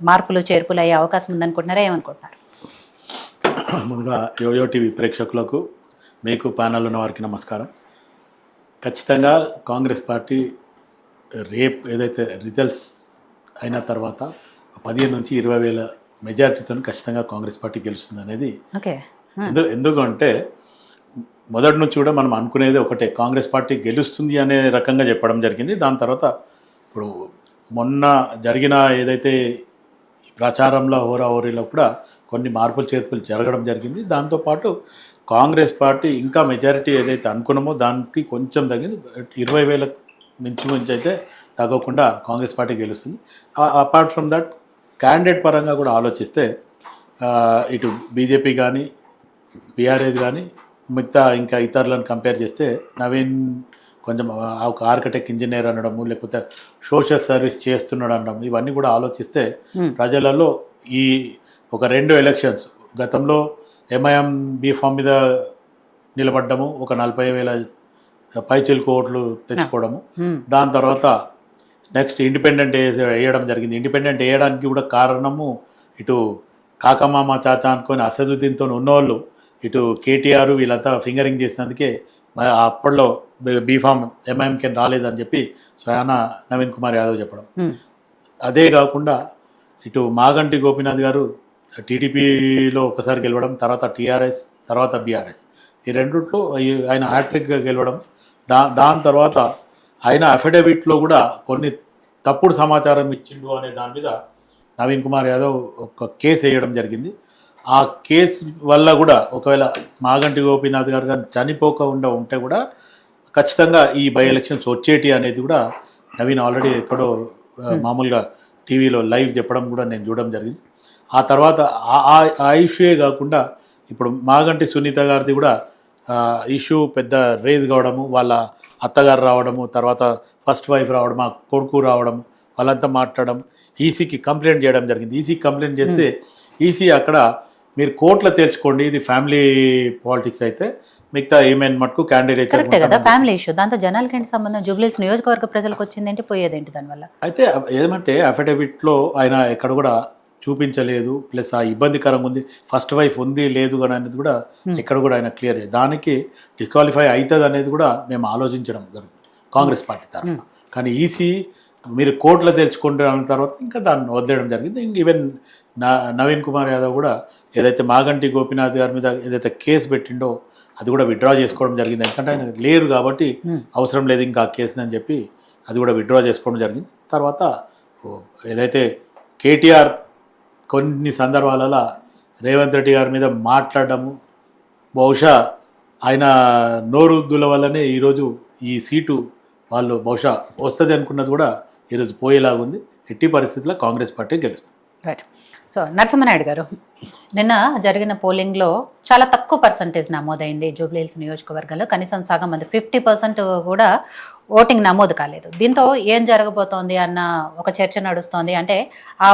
మార్పులు చేర్పులు అయ్యే అవకాశం ఉందనుకుంటున్నారా, ఏమనుకుంటున్నారు? ముందుగా యోయో టీవీ ప్రేక్షకులకు, మీకు ప్యానల్ ఉన్న వారికి నమస్కారం. ఖచ్చితంగా కాంగ్రెస్ పార్టీ రేపు ఏదైతే రిజల్ట్స్ అయిన తర్వాత 15,000-20,000 మెజారిటీతో ఖచ్చితంగా కాంగ్రెస్ పార్టీ గెలుస్తుంది అనేది. ఓకే. ఎందుకంటే మొదటి నుంచి కూడా మనం అనుకునేది ఒకటే, కాంగ్రెస్ పార్టీ గెలుస్తుంది అనే రకంగా చెప్పడం జరిగింది. దాని తర్వాత ఇప్పుడు మొన్న జరిగిన ఏదైతే ఈ ప్రచారంలో హోరాహోరీలో కూడా కొన్ని మార్పులు చేర్పులు జరగడం జరిగింది. దాంతోపాటు కాంగ్రెస్ పార్టీ ఇంకా మెజారిటీ ఏదైతే అనుకున్నామో దానికి కొంచెం తగ్గింది. 20,000 మించి అయితే తగ్గకుండా కాంగ్రెస్ పార్టీ గెలుస్తుంది. అపార్ట్ ఫ్రమ్ దట్ క్యాండిడేట్ పరంగా కూడా ఆలోచిస్తే ఇటు బీజేపీ కానీ బీఆర్ఎస్ కానీ మిగతా ఇంకా ఇతరులను కంపేర్ చేస్తే నవీన్ కొంచెం ఒక ఆర్కిటెక్ట్ ఇంజనీర్ అనడము, లేకపోతే సోషల్ సర్వీస్ చేస్తున్నాడు అనడం, ఇవన్నీ కూడా ఆలోచిస్తే ప్రజలలో ఈ ఒక 2 ఎలక్షన్స్ గతంలో ఎంఐఎం బీఫామ్ మీద నిలబడ్డము, ఒక 40,000 పైచిలుకు ఓట్లు తెచ్చుకోవడము. దాని తర్వాత నెక్స్ట్ ఇండిపెండెంట్ వేయడం జరిగింది. ఇండిపెండెంట్ వేయడానికి కూడా కారణము ఇటు కాకమామ చాచా అనుకొని అసదుద్దీన్తో ఉన్నవాళ్ళు ఇటు కేటీఆర్ వీళ్ళంతా ఫింగరింగ్ చేసినందుకే అప్పట్లో బీఫామ్ ఎంఐఎంకి రాలేదని చెప్పి స్వయాన నవీన్ కుమార్ యాదవ్ చెప్పడం. అదే కాకుండా ఇటు మాగంటి గోపీనాథ్ గారు టీడీపీలో ఒకసారి గెలవడం, తర్వాత టీఆర్ఎస్, తర్వాత బీఆర్ఎస్, ఈ రెండిట్లో ఆయన హ్యాట్రిక్గా గెలవడం. దాని తర్వాత ఆయన అఫిడవిట్లో కూడా కొన్ని తప్పుడు సమాచారం ఇచ్చిండు అనే దాని మీద నవీన్ కుమార్ యాదవ్ ఒక కేసు వేయడం జరిగింది. ఆ కేసు వల్ల కూడా ఒకవేళ మాగంటి గోపీనాథ్ గారు కానీ చనిపోకుండా ఉంటే కూడా ఖచ్చితంగా ఈ బై ఎలక్షన్స్ వచ్చేటి అనేది కూడా నవీన్ ఆల్రెడీ ఎక్కడో మామూలుగా టీవీలో లైవ్ చెప్పడం కూడా నేను చూడడం జరిగింది. ఆ తర్వాత ఆ ఇష్యూయే కాకుండా ఇప్పుడు మాగంటి సునీత గారిది కూడా ఇష్యూ పెద్ద రేజ్ కావడము, వాళ్ళ అత్తగారు రావడము, తర్వాత ఫస్ట్ వైఫ్ రావడం, ఆ కొడుకు రావడం, వాళ్ళంతా మాట్లాడడం, ఈసీకి కంప్లైంట్ చేయడం జరిగింది. ఈసీకి కంప్లైంట్ చేస్తే ఈసీ అక్కడ మీరు కోర్టులో తేల్చుకోండి, ఇది ఫ్యామిలీ పాలిటిక్స్ అయితే మిగతా ఏమైనా మటుకు క్యాండిడేట్ కరెక్టే కదా, ఫ్యామిలీ ఇష్యూ. దాంతో జనాలకి ఏంటి సంబంధం? జూబ్లీహిల్స్ నియోజకవర్గ ప్రజలకు వచ్చిందేంటి, పోయేదేంటి దానివల్ల? అయితే ఏమంటే అఫిడవిట్లో ఆయన ఎక్కడ కూడా చూపించలేదు, ప్లస్ ఆ ఇబ్బందికరంగా ఉంది, ఫస్ట్ వైఫ్ ఉంది లేదు అని అనేది కూడా ఎక్కడ కూడా ఆయన క్లియర్ అయ్యేది. దానికి డిస్క్వాలిఫై అవుతుంది అనేది కూడా మేము ఆలోచించడం జరుగుతుంది కాంగ్రెస్ పార్టీ తరఫున. కానీ ఈసీ మీరు కోర్టులో తెలుసుకుంటే అన్న తర్వాత ఇంకా దాన్ని వదిలేయడం జరిగింది. ఈవెన్ నవీన్ కుమార్ యాదవ్ కూడా ఏదైతే మాగంటి గోపీనాథ్ గారి మీద ఏదైతే కేసు పెట్టిండో అది కూడా విత్డ్రా చేసుకోవడం జరిగింది. ఎందుకంటే ఆయన లేరు కాబట్టి అవసరం లేదు ఇంకా ఆ కేసుని అని చెప్పి అది కూడా విత్డ్రా చేసుకోవడం జరిగింది. తర్వాత ఏదైతే కేటీఆర్ కొన్ని సందర్భాలలో రేవంత్ రెడ్డి గారి మీద మాట్లాడడము, బహుశా ఆయన నోరుద్దుల వల్లనే ఈరోజు ఈ సీటు వాళ్ళు బహుశా వస్తుంది అనుకున్నది కూడా ఈరోజు పోయేలాగుంది. ఎట్టి పరిస్థితుల్లో కాంగ్రెస్ పార్టీ గెలుస్తుంది. రైట్. సో నరసింహనాయుడు గారు, నిన్న జరిగిన పోలింగ్లో చాలా తక్కువ పర్సంటేజ్ నమోదైంది జూబ్లీహిల్స్ నియోజకవర్గంలో. కనీసం సగం మంది 50% కూడా ఓటింగ్ నమోదు కాలేదు. దీంతో ఏం జరగబోతోంది అన్న ఒక చర్చ నడుస్తోంది. అంటే ఆ